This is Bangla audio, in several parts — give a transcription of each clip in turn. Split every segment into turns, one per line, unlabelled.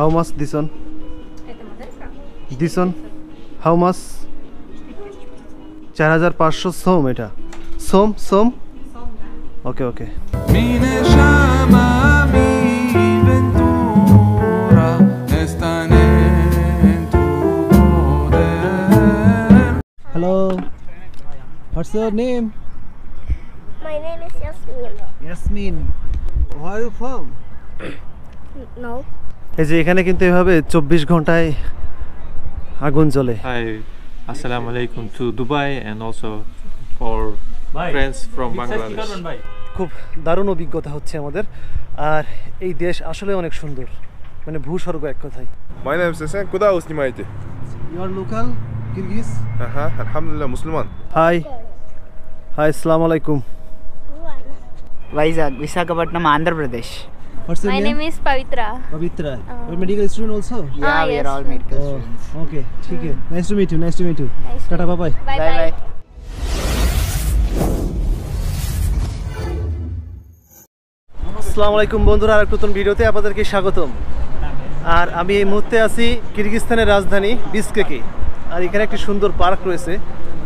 How much this one? This one? How much? 4500 som এটা. Som? Okay, okay. Hello. What's your name?
My name is Yasmin.
Yasmin. Where are you from?
No.
এই যে এখানে কিন্তু এভাবে 24 ঘন্টায় আগুন জ্বলে।
Hi, assalamu alaikum to Dubai and also for friends from Bangladesh.
খুব দারুণ অভিজ্ঞতা হচ্ছে আমাদের, আর এই দেশ আসলে অনেক সুন্দর, মানে ভূস্বর্গ এক কথায়।
My name is Hasan. Куда вы снимаете?
You are local Kyrgyz?
Ага, alhamdulillah, Musliman.
Hi, assalamu alaikum.
Vizag, Visakhapatnam, Andhra Pradesh.
What's your
My name is Pavitra.
Pavitra. You're medical student also?
Yeah, we
yes,
are all medical
Oh,
students.
okay, ठीक है. Nice to meet you.
Nice
Tata, bye bye.
Bye
Bye bye.
আসসালামু আলাইকুম বন্ধুরা, আর নতুন ভিডিওতে আপনাদেরকে স্বাগতম। আর আমি এই মুহূর্তে আছি কিরগিজস্তানের রাজধানী বিশকেকে, আর এখানে একটি সুন্দর পার্ক রয়েছে,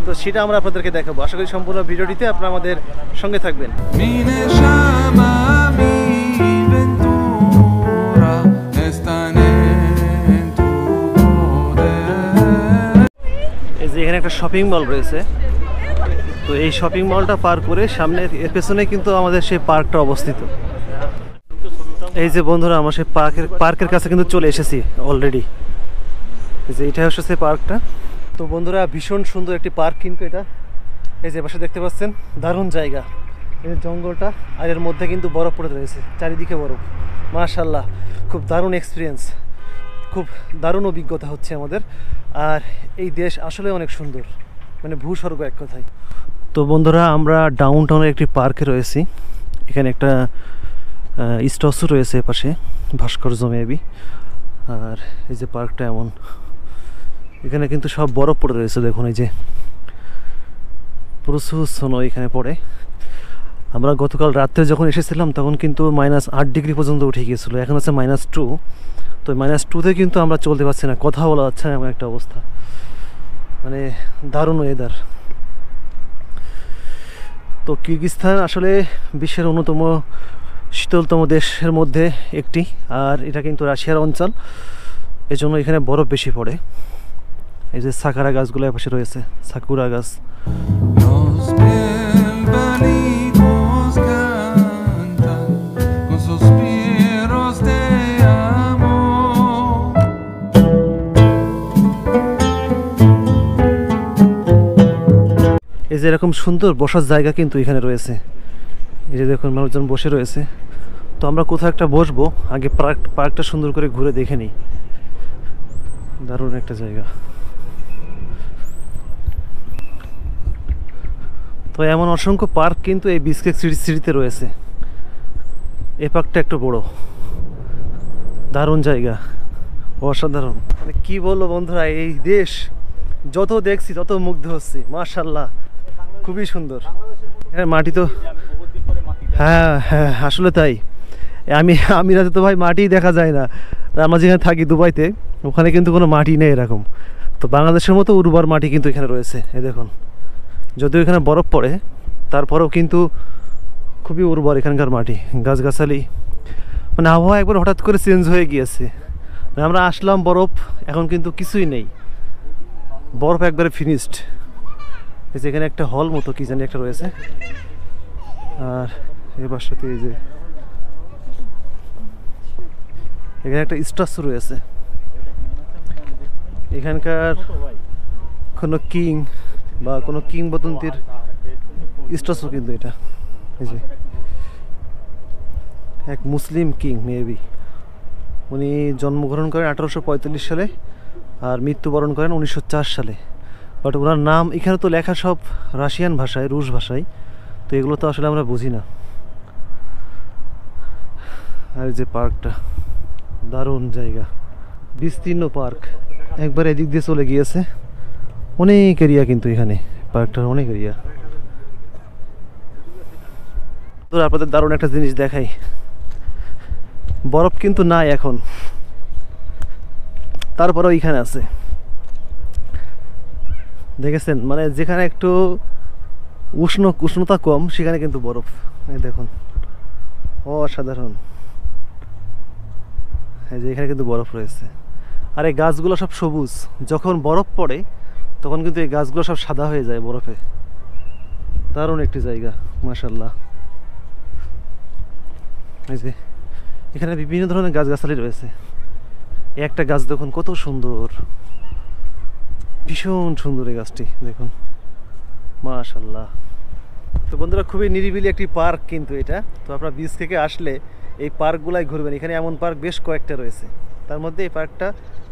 তো সেটা আমরা আপনাদেরকে দেখাবো। আশা করি সম্পূর্ণ ভিডিওটিতে আপনারা আমাদের সঙ্গে থাকবেন। এই যে এখানে একটা শপিং মল রয়েছে, তো এই শপিং মলটা পার করে সামনে এর পেছনে কিন্তু আমাদের সেই পার্কটা অবস্থিত। এই যে বন্ধুরা, আমরা সেই পার্কের কাছে কিন্তু চলে এসেছি অলরেডি। এই যে এটা হচ্ছে সেই পার্কটা। তো বন্ধুরা, ভীষণ সুন্দর একটি পার্ক কিন্তু এটা। এই যে পাশে দেখতে পাচ্ছেন, দারুণ জায়গা, এই জঙ্গলটা, আর এর মধ্যে কিন্তু বরফ পড়ে রয়েছে, চারিদিকে বরফ। মাশাআল্লাহ, খুব দারুণ এক্সপিরিয়েন্স, খুব দারুণ অভিজ্ঞতা হচ্ছে আমাদের। আর এই দেশ আসলে অনেক সুন্দর, মানে ভূস্বর্গ এক কথায়। তো বন্ধুরা, আমরা ডাউন টাউনের একটি পার্কে রয়েছি। এখানে একটা স্ট্যাচু রয়েছে পাশে, ভাস্কর্য মেবি। আর এই যে পার্কটা এমন, এখানে কিন্তু সব বরফ পড়ে রয়েছে, দেখুন এই যে প্রচুর স্নো এখানে পড়ে। আমরা গতকাল রাত্রে যখন এসেছিলাম তখন কিন্তু -8 ডিগ্রি পর্যন্ত উঠে গিয়েছিলো, এখন আছে -2। তো -2তে কিন্তু আমরা চলতে পারছি না, কথা বলা যাচ্ছে না, এমন একটা অবস্থা, মানে দারুণ ওয়েদার। তো কিরগিজস্তান আসলে বিশ্বের অন্যতম শীতলতম দেশের মধ্যে একটি, আর এটা কিন্তু রাশিয়ার অঞ্চল, এজন্য এখানে বরফ বেশি পড়ে। এই যে সাকুরা গাছগুলো পাশে রয়েছে, সাকুরা গাছ। এই যে এরকম সুন্দর বসার জায়গা কিন্তু এখানে রয়েছে, এই যে দেখুন মানুষজন বসে রয়েছে। তো আমরা কোথাও একটা বসবো, আগে পার্কটা সুন্দর করে ঘুরে দেখে নিই। দারুণ একটা জায়গা। তো এমন অসংখ্য পার্ক কিন্তু এই বিশকেক সিটিতে রয়েছে। এই পার্কটা একটু বড়, দারুণ জায়গা, অসাধারণ। মানে কি বলবো বন্ধুরা, এই দেশ যত দেখছি তত মুগ্ধ হচ্ছি। মাশাআল্লাহ, খুবই সুন্দর। হ্যাঁ, মাটি তো, হ্যাঁ আসলে তাই। আমি রাতে তো ভাই মাটি দেখা যায় না। আমরা যেখানে থাকি দুবাইতে, ওখানে কিন্তু কোনো মাটি নেই এরকম। তো বাংলাদেশের মতো উর্বর মাটি কিন্তু এখানে রয়েছে। এই দেখুন, যদিও এখানে বরফ পড়ে, তারপরেও কিন্তু খুবই উর্বর এখানকার মাটি, গাছগাছালি, মানে আবহাওয়া একবার হঠাৎ করে চেঞ্জ হয়ে গিয়েছে। আমরা আসলাম বরফ, এখন কিন্তু কিছুই নেই, বরফ একবারে ফিনিশড। এই যে এখানে একটা হল মতো কি জানি একটা রয়েছে, আর এবার সাথে এই যে এখানে একটা স্ট্যাচু রয়েছে। এখানকার কোনো কিং বা কোনো কিংবদন্তির স্ট্যাচু কিন্তু এটা। এই যে এক মুসলিম কিং মেবি, উনি জন্মগ্রহণ করেন 1845 সালে আর মৃত্যুবরণ করেন 1904 সালে। বাট ওনার নাম এখানে তো লেখা সব রাশিয়ান ভাষায়, রুশ ভাষায়, তো এগুলো তো আসলে আমরা বুঝি না। আর যে পার্কটা, দারুণ জায়গা, বিস্তীর্ণ পার্ক, একবার এদিক দিয়ে চলে গিয়েছে, অনেক এরিয়া কিন্তু এখানে পার্কটার, অনেক এরিয়া। তো আপনাদের দারুণ একটা জিনিস দেখাই, বরফ কিন্তু নাই এখন, তারপরে ওইখানে আছে, দেখেছেন? মানে যেখানে একটু উষ্ণতা কম সেখানে কিন্তু বরফ। এই দেখুন, অসাধারণ। এই যে এখানে কিন্তু বরফ রয়েছে, আর এই গাছগুলো সব সবুজ। যখন বরফ পড়ে তখন কিন্তু এই গাছগুলো সব সাদা হয়ে যায় বরফে। দারুণ একটি জায়গা, মাশাআল্লাহ। এই যে এখানে বিভিন্ন ধরনের গাছগাছালি রয়েছে। এই একটা গাছ দেখুন কত সুন্দর, ভীষণ সুন্দর এই গাছটি দেখুন, মাশাআল্লাহ। তো বন্ধুরা, খুবই নিরিবিলি একটি পার্ক কিন্তু এটা। তো আপনারা বিচ থেকে আসলে এই পার্কগুলাই ঘুরবেন। এখানে এমন পার্ক বেশ কয়েকটা রয়েছে, তার মধ্যে এই পার্কটা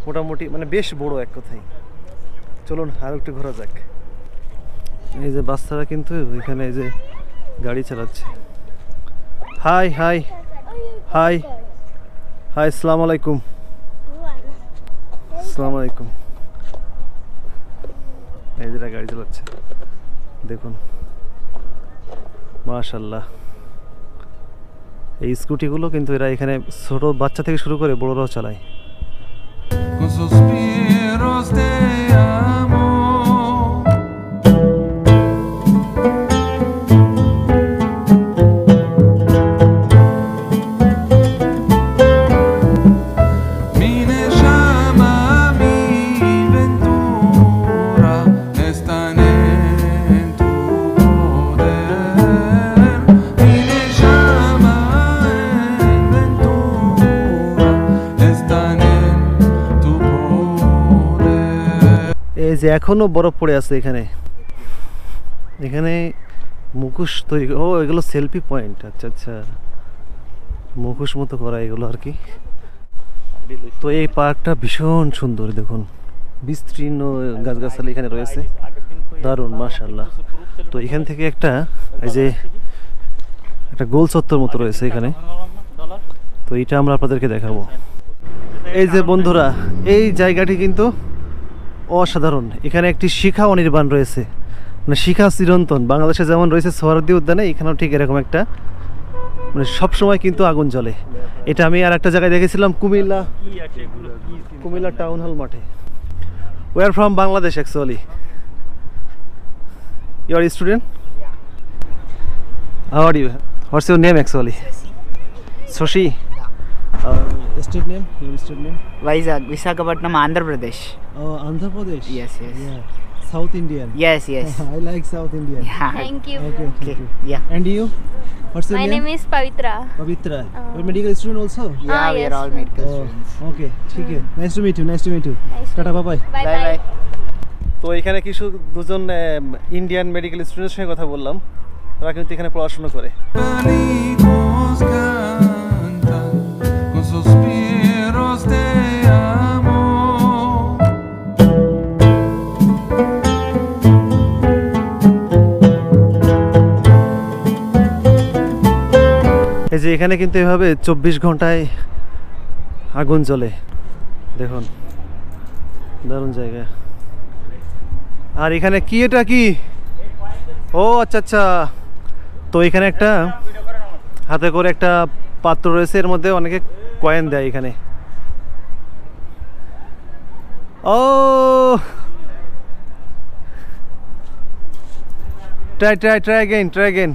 মোটামুটি মানে বেশ বড় এক কথায়। চলুন আরও একটু ঘোরা যাক। এই যে বাচ্চারা কিন্তু এখানে এই যে গাড়ি চালাচ্ছে। হাই হাই হাই হাই, আসসালামু আলাইকুম। আসসালামু আলাইকুম। এই যে গাড়ি চালাচ্ছে দেখুন, মাশাআল্লাহ। এই স্কুটিগুলো কিন্তু এরা এখানে ছোট বাচ্চা থেকে শুরু করে বড়রাও চালায়।
Con suspiros de amor. Mi neshama, mi ventura están en tu poder. Mi neshama, en ventura están en tu poder.
এই যে এখনো বরফ পড়ে আছে এখানে। এখানে মুখোশ তৈরি, ও এগুলো সেলফি পয়েন্ট। আচ্ছা আচ্ছা, মুখোশ মতো করা এগুলো আর কি। তো এই পার্কটা ভীষণ সুন্দর দেখুন, বিস্তীর্ণ গাছগাছালি এখানে রয়েছে, দারুণ মাশাআল্লাহ। তো এখান থেকে একটা এই যে একটা গোল চত্বর মতো রয়েছে এখানে, তো এটা আমরা আপনাদেরকে দেখাবো। এই যে বন্ধুরা, এই জায়গাটি কিন্তু অসাধারণ। এখানে একটি শিখা অনির্বাণ রয়েছে, মানে শিখা চিরন্তন। বাংলাদেশে যেমন রয়েছে সোহরাওয়ার্দী উদ্যানে, এখানেও ঠিক এরকম একটা, মানে সবসময় কিন্তু আগুন জ্বলে। এটা আমি আর একটা জায়গায় দেখেছিলাম, কুমিল্লা টাউন হল মাঠে। We are from Bangladesh actually. You are a student? How are you? What's your name actually? Soshi. State name? Your state name?
Vizag, Visakhapatnam, Andhra Pradesh.
Oh, Andhra Pradesh.
Yes, yes.
Yeah. South Indian.
Yes, yes.
I like South Indian.
Yeah.
Thank you.
Okay.
Okay.
Thank you.
Yeah.
And you? What's your
My
name?
name is Pavitra.
Pavitra. You're a medical student also?
Yeah, we
yes,
are all
ma'am.
medical
Oh,
students.
okay. ঠিক আছে. Nice to meet you. Nice to meet you.
Nice to
tata, bye bye.
Bye
Bye
bye.
bye.
তো এখানে কিছু দুজন ইন্ডিয়ান মেডিকেল স্টুডেন্টের সঙ্গে কথা বললাম। ওরা কিন্তু এখানে পড়াশোনা করে।
Paridos cantan con suspiros de amor.
এই যে এখানে কিন্তু এভাবে 24 ঘন্টায় আগুন জ্বলে দেখুন, দারুণ জায়গা। আর এখানে কি, এটা কি? ও আচ্ছা আচ্ছা, তো এখানে একটা হাতে করে একটা পাত্র রয়েছে, এর মধ্যে অনেকে কয়েন দেয় এখানে। ও ট্রাই অ্যাগেন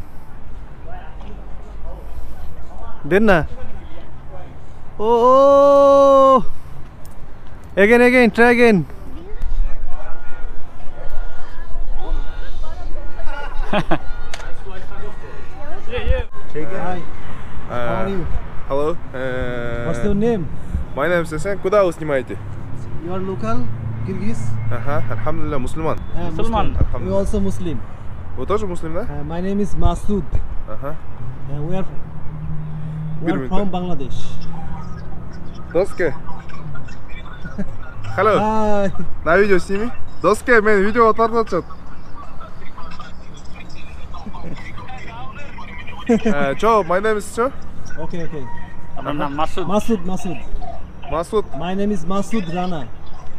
দেন না। Oh again try again. Hi. How are you?
Hello.
What's your name?
My name is Esen. Куда вы снимаете?
You are local Kyrgyz?
Ага, Alhamdulillah, мусульман.
Muslim. We
Alhamdulillah.
also Muslim.
Вы тоже муслим, да?
My name is Masood.
Ага.
We are
Bilmiyorum.
from Bangladesh.
Доске. Hello.
Hi.
На видео сними. Доске, мен видео тартачат. Чё, my name is чё?
Okay.
Masood.
Masood.
Масуд.
My name is Masood Rana.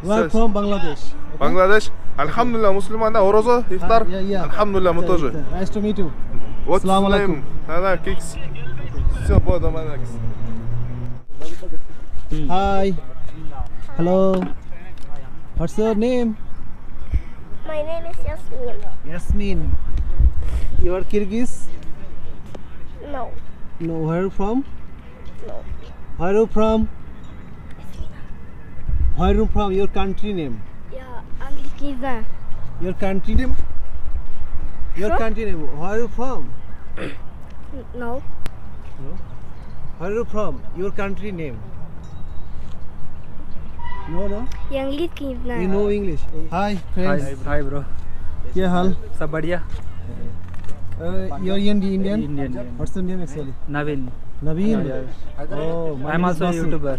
We are
Yes.
from Bangladesh. Okay?
Бангладеш. Alhamdulillah, мусульман, да? Орозо, ифтар?
Yeah.
Alhamdulillah, мы тоже.
Nice to meet you.
What's
Assalamu
your name? Да, кикс. Всё, понял, Манакс.
Hi. Hello. What's your name?
My name is Yasmin.
Yasmin. You are Kyrgyz?
No.
No. Where are you from?
No.
Where are you from? Where are you from? Your country name.
Yeah, Anglican.
Your country name. Your
From?
country name. Where are you from?
No.
Where are you from? Your country name. No, no.
Anglican.
You know English. Hi, friends.
Hi bro
क्या हाल?
सब बढ़िया
You're Indian?
Indian.
What's your name actually?
Naveen
Naveen. Oh, my
I'm
name is
also a
Masood.
YouTuber.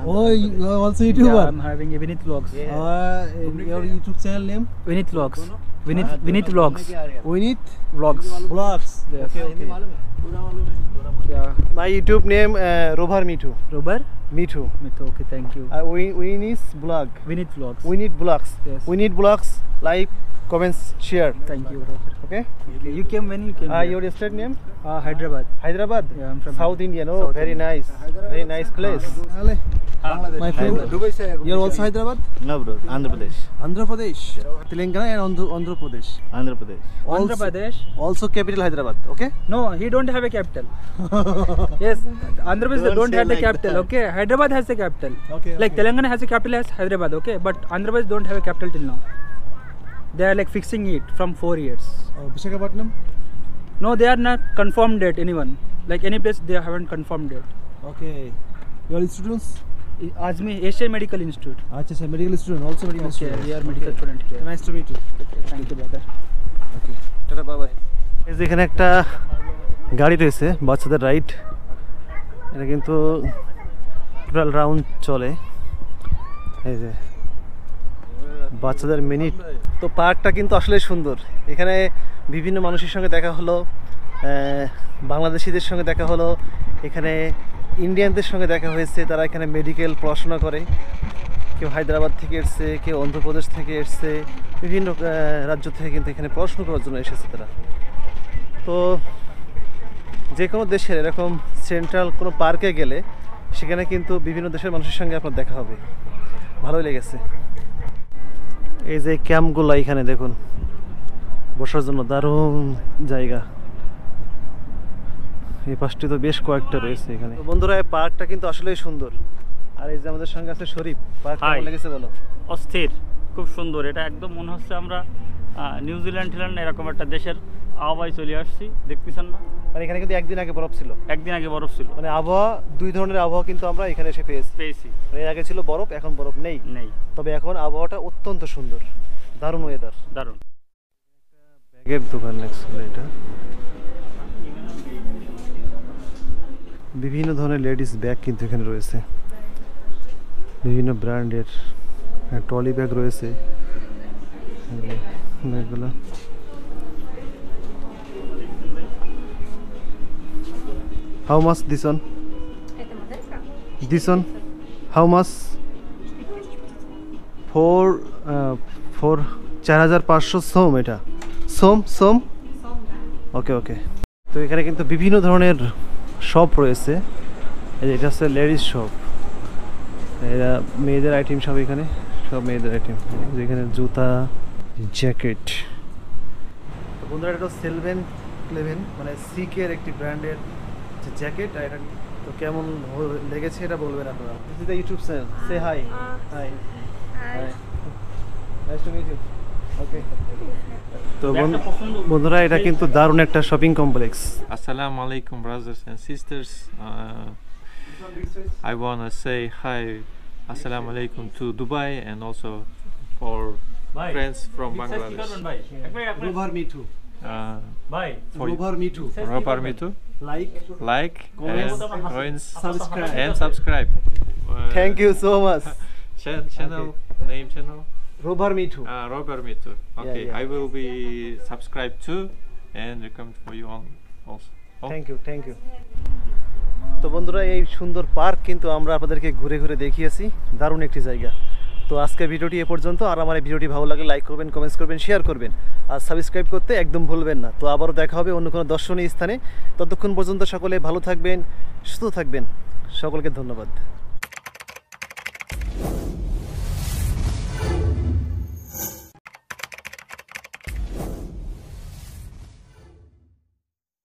Oh, you are also YouTuber.
I'm having a Vinith Vlogs.
Your YouTube channel name?
Vinith Vlogs. Vinith Vlogs.
Winit
Vlogs.
Vlogs.
Yes. क्या
My YouTube name Robar Mitu.
Robar
Mitu.
Mitu okay thank you
Winit's blog.
Vinith Vlogs.
Winit Vlogs.
Yes.
Winit Vlogs. Like, comments, share.
Thank you brother.
Okay.
You came when you came
Your state name?
Hyderabad.
Hyderabad.
Yeah, I'm from
South Indian. Oh,
South
very nice. Very nice place. My friend. You're also Hyderabad?
No, bro. Andhra Pradesh.
Andhra Pradesh. Telangana and Andhra Pradesh.
Andhra Pradesh.
Andhra Pradesh.
Also capital Hyderabad. Okay.
No, he don't have a capital. Yes, Andhra Pradesh
Don't
don't
say
have the
like
capital.
that.
Okay, Hyderabad has the capital.
Okay.
Like Telangana has a capital as Hyderabad. Okay, but Andhra Pradesh don't have a capital till now. They are like fixing it from 4 years.
Visakhapatnam.
No, they are not confirmed yet. Anyone like any place they haven't confirmed yet.
Okay. Your students?
Azmi Asian Medical Institute.
Acha, medical student. Also medical
Okay,
student.
we are medical student here.
Nice to meet you.
Thank you, brother.
Okay. Tata, bye bye. এই যে এখানে একটা গাড়ি রয়েছে বাচ্চাদের রাইড। এটা কিন্তু টোটাল রাউন্ড চলে। এই যে বাচ্চাদের মিনিট। তো পার্কটা কিন্তু আসলে সুন্দর। এখানে বিভিন্ন মানুষের সঙ্গে দেখা হলো, বাংলাদেশিদের সঙ্গে দেখা হলো, এখানে ইন্ডিয়ানদের সঙ্গে দেখা হয়েছে। তারা এখানে মেডিকেল পড়াশোনা করে। কেউ হায়দ্রাবাদ থেকে এসছে, কেউ অন্ধ্রপ্রদেশ থেকে এসছে, বিভিন্ন রাজ্য থেকে কিন্তু এখানে পড়াশোনা করার জন্য এসেছে তারা। তো যে কোনো দেশের এরকম সেন্ট্রাল কোনো পার্কে গেলে সেখানে কিন্তু বিভিন্ন দেশের মানুষের সঙ্গে আপনার দেখা হবে। ভালোই লেগেছে। এই যে ক্যাম্পগুলো এখানে দেখুন, বসার জন্য দারুণ জায়গা। এই পাশটি তো বেশ কয়েকটা রয়েছে এখানে। তো বন্ধুরা, এই পার্কটা কিন্তু আসলেই সুন্দর। আর এই যে আমাদের সঙ্গে আছে শরীফ। পার্ক কেমন লেগেছে বলো?
অস্থির, খুব সুন্দর। এটা একদম মনে হচ্ছে আমরা নিউজিল্যান্ড এরকম একটা দেশের আবহাওয়ায় চলে আসছি। দেখতেছেন না,
মানে এখানে কিন্তু একদিন আগে বরফ ছিল।
একদিন আগে বরফ ছিল।
মানে আবহাওয়া, দুই ধরনের আবহাওয়া কিন্তু আমরা এখানে এসে পেয়েছি। মানে এর আগে ছিল বরফ, এখন বরফ নেই। তবে এখন আবহাওয়াটা অত্যন্ত সুন্দর, দারুণ ওয়েদার,
দারুণ।
ব্যাগের দোকান অ্যাকচুয়ালি এটা। বিভিন্ন ধরনের লেডিস ব্যাগ কিন্তু এখানে রয়েছে, বিভিন্ন ব্র্যান্ডের। ট্রলি ব্যাগ রয়েছে ব্যাগগুলো। How much this one? This one? How much? 4,500 সোম। এটা সোম। ওকে ওকে। তো এখানে কিন্তু বিভিন্ন ধরনের শপ রয়েছে। এই যে এটা হচ্ছে লেডিস শপ। এরা মেয়েদের আইটেম সব, এখানে সব মেয়েদের আইটেম। যেখানে জুতা, জ্যাকেট। বন্ধুরা, এটা সেলভেন ক্লেভেন মানে সিকের একটি ব্র্যান্ডের জ্যাকেট। আর এটা তো কেমন লেগেছে এটা বলবেন আপনারা। This is the YouTube channel. Say hi. Hi hi, nice to meet you. Okay. তো বন্ধুরা, এটা কিন্তু দারুণ একটা shopping complex.
Assalamu alaikum, brothers and sisters. I want to say hi, assalamu alaikum to Dubai and also for friends from Bangladesh.
Robar Mitu.
For
Robar Mitu.
Robar Mitu. Like
Comments, subscribe.
and subscribe.
Thank you so much.
Channel name channel.
Robar Mitu.
Robert Mitu. Okay,
yeah.
I will be subscribed too and recommend for you on also.
Thank you. তো বন্ধুরা, এই সুন্দর পার্ক কিন্তু আমরা আপনাদেরকে ঘুরে ঘুরে দেখিয়েছি। দারুণ একটি জায়গা। তো আজকের ভিডিওটি এ পর্যন্ত। আর আমার এই ভিডিওটি ভালো লাগলে লাইক করবেন, কমেন্টস করবেন, শেয়ার করবেন আর সাবস্ক্রাইব করতে একদম ভুলবেন না। তো আবারও দেখা হবে অন্য কোনো দর্শনীয় স্থানে। ততক্ষণ পর্যন্ত সকলে ভালো থাকবেন, সুস্থ থাকবেন। সকলকে ধন্যবাদ।